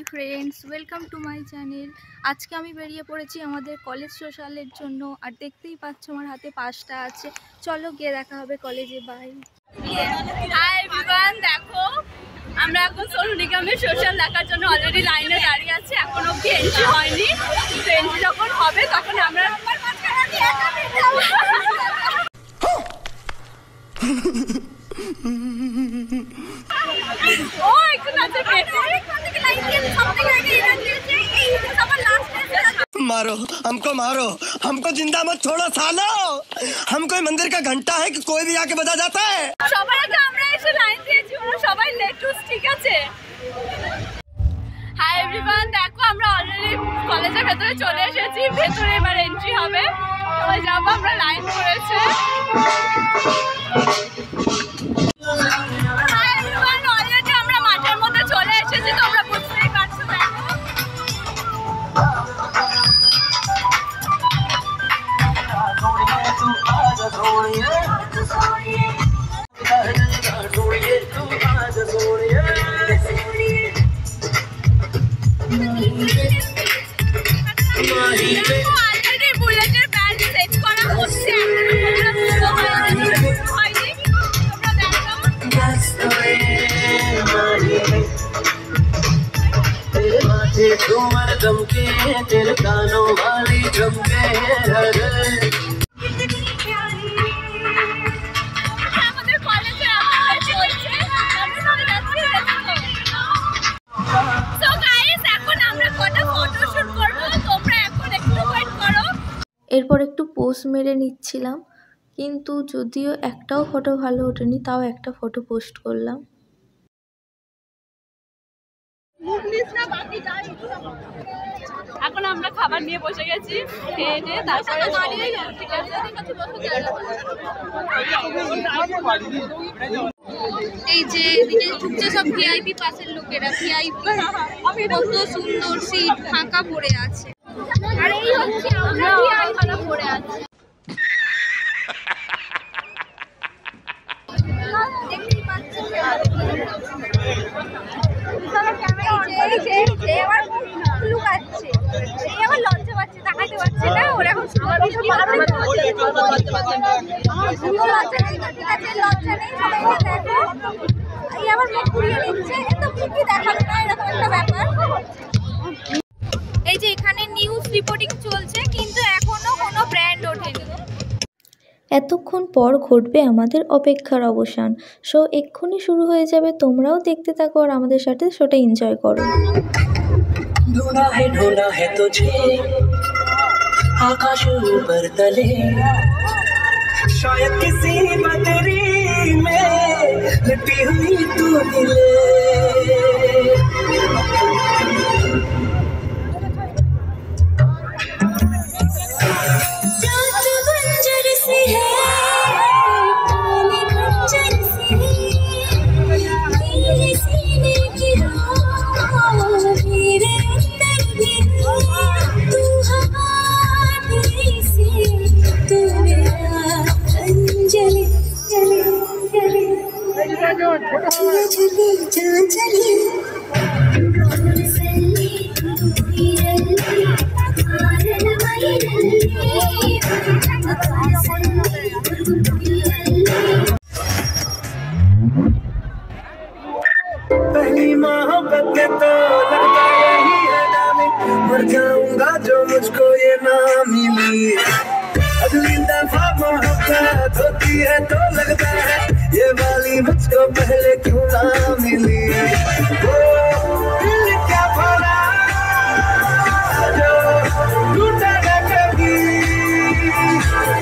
Friends welcome to my channel. आज के আমি বেরিয়ে পড়েছি আমাদের কলেজ সোশ্যালের জন্য। আর দেখতেই পাচ্ছ আমার হাতে পাসটা আছে। চলো গিয়ে দেখা হবে কলেজে। বাই। হাই এভরিওয়ান, দেখো আমরা এখন সোনু নিগমের সোশ্যাল দেখার জন্য অলরেডি লাইনে দাঁড়িয়ে আছি। এখন অবধি এন্ট্রি হয়নি, তো এন্ট্রি যখন হবে তখন আমরা ও একটু নাচে मारो हमको जिंदा मत छोड़ो सालो। हम कोई मंदिर का घंटा है कि कोई भी आके बजा जाता है। সবার আগে আমরা এসে লাইন দিয়েছি, ওরা সবাই লেটুস, ঠিক আছে। হাই এভরিওয়ান, দেখো আমরা অলরেডি কলেজের ভেতরে চলে এসেছি। ভেতরে এবার এন্ট্রি হবে, সবাই যাবো, আমরা লাইন করেছে। হাই এভরিওয়ান, অলরেডি আমরা মাঠের মধ্যে চলে এসেছি, তোমরা বুঝতেই পারছো। দেখো বুলেটের ব্যান্ড সেট করা হচ্ছে। तेरे कानों वाली चमके আমাদের কলেজে চলছে। সো গাইস, এখন আমরা কটা ফটোশুট করব, তোমরা এখন একটু ওয়েট করো। এরপর একটু পোজ মেরে নিচ্ছিলাম, কিন্তু যদিও একটাও ফটো ভালো ওঠেনি, তাও একটা ফটো পোস্ট করলাম। এখন আমরা খাবার নিয়ে বসে গেছি, খেয়ে নিয়ে তারপরে ঠিক আছে। এই যে এদিকে ঢুকছে সব ভিআইপি পাসের লোকেরা। ভিআইপি কত সুন্দর সিট ফাঁকা পড়ে আছে। আর এই হচ্ছে আমরা ভিআইপি পড়ে আছি। দেখতেই পাচ্ছেন লুকাচ্ছে, এই আবার লজ্জা পাচ্ছে, তাকাতে পারছে না। ওরা এখন লজ্জা নেই, সবাইকে দেখো। এই আবার মুখ ঘুরিয়ে নিচ্ছে, তো কি দেখাবে না, এরকম একটা ব্যাপার। এই যে এখানে নিউজ রিপোর্টিং চলছে, কিন্তু এখনো কোনো ব্র্যান্ড ওঠেনি। এতক্ষণ পর ঘটবে আমাদের অপেক্ষার অবসান। শো এক্ষুনি শুরু হয়ে যাবে, তোমরাও দেখতে থাকো আর আমাদের সাথে শোটা এনজয় করো। ढूंढा है तुझे आकाश ऊपर तले, शायद किसी बदरी में लिपटी हुई तू मिले। पहली मोहब्बत में तो लगता यही है डार्लिंग, मर जाऊंगा जो मुझको ये ना मिली। अगली दफा मोहब्बत होती है तो लगता है ये वाली मुझको पहले क्यों ना मिली। ओ दिल क्या भला जो टूटा न कभी,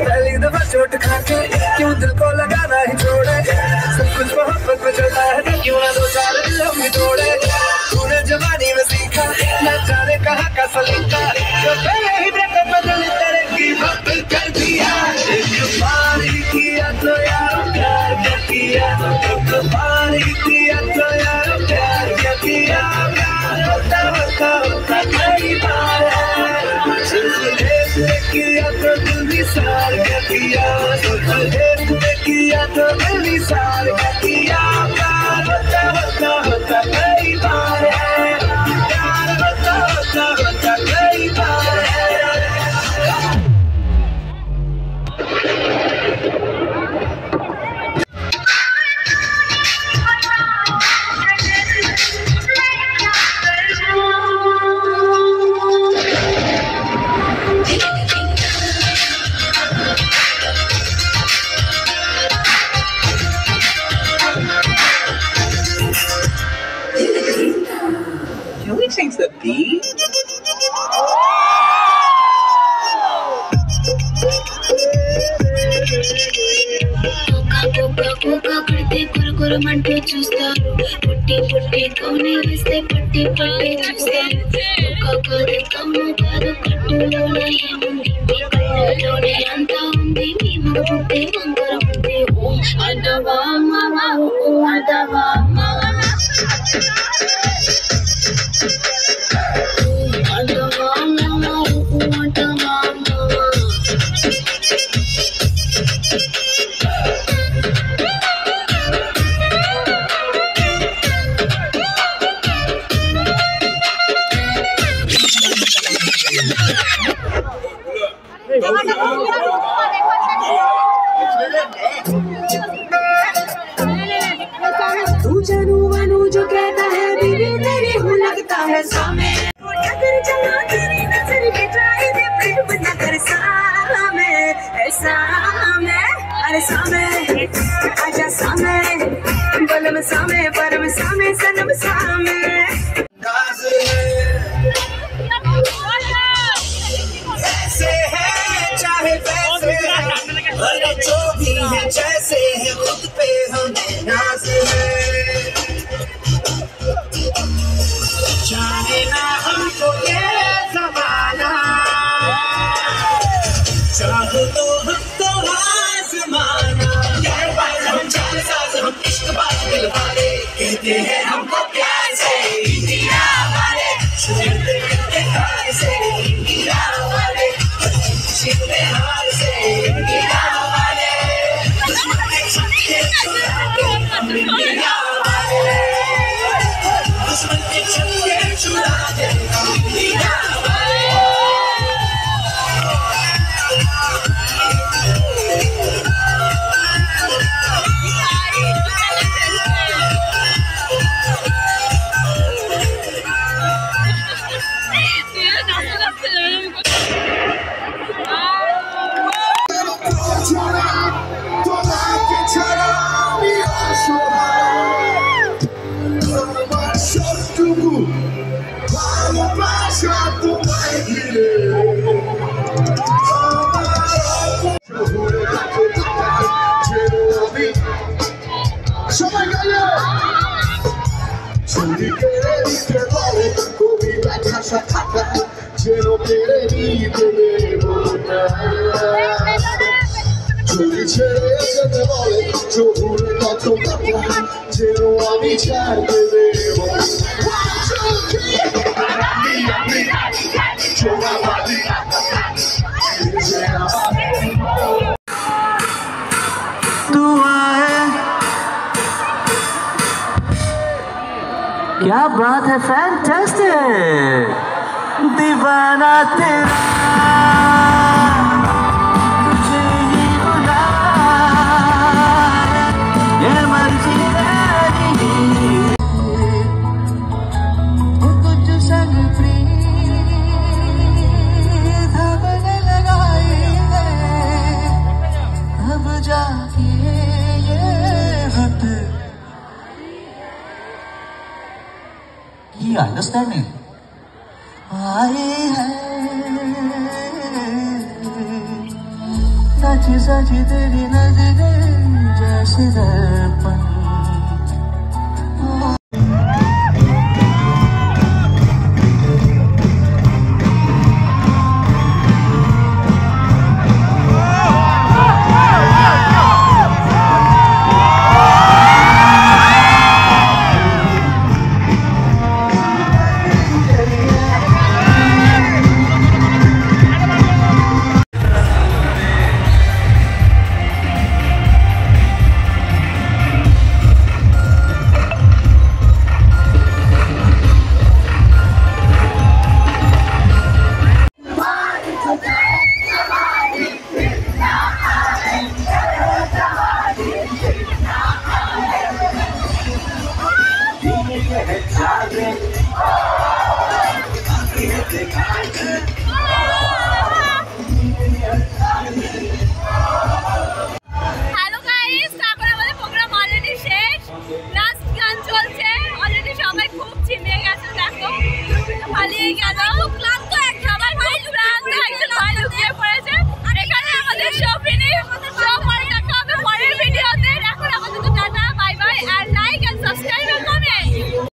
पहली दफा चोट खाके क्यों दिल को लगाना ही छोड़े। सब कुछ मोहब्बत में चलता है तो क्यों ना दो चार दिल हम भी तोड़े। तूने जवानी में सीखा न जाने कहाँ का सलीका, जो पहले ही ब्रेकअप में दिल तेरे की वक्त कर दिया। एक बार ही किया तो यार प्यार क्या किया, एक बार ही किया तो यार प्यार क्या किया। होता होता होता कई बार है, सिर्फ एक ने किया तो दिल निसार क्या किया, सिर्फ एक ने किया तो दिल निसार क्या किया। होता होता होता कई बार है। మంటూ చూస్తారు పుట్టి పుట్టి కౌని వేస్తే పట్టి పట్టి చూస్తారు కాదు కౌను కాదు కట్టులోన ఏముంది మీ కళ్ళలోనే అంతా ఉంది మీ మగ పుట్టి వంకర ఉంది అంటవా మామా అంటవా మామా అంటవా మామా అంటవా మామా तू जानू वानू जो कहता है बीवी तेरी हूँ लगता है सामे अगर चला तेरी नजर के जाए दे प्रेम बना कर सामे सामे अरे सामे आजा सामे बलम सामे परम सामे सनम सामे ऐसे है चाहे वैसे है अरे जो भी है जैसे है खुद पे हम नाज है जाने ना हमको ये ज़माना चाहो तो हमको आज़माना हम जान साज हम इश्क बात दिल वाले कहते हैं हमको प्यार से इंडिया वाले सुनते कहते हार से इंडिया वाले सीखते हार से इंडिया वाले इंडिया वाले दुश्मन के छक्के छुड़ा दे इंडिया वाले Quiero querer y tener una Chori chere se te vole Chori tanto capa Quiero amicharte de vos 1, 2, 3 तू आए क्या बात है फैंटास्टिक दीवाना तेरा तुझे ही बुलाए ये मर्जी तेरी कुछ संग प्रीत हमने लगाई है अब जाके ये हद You understand me? आई है सच सच तेरी नजरें जैसे दर्पण পালিয়ে গেল।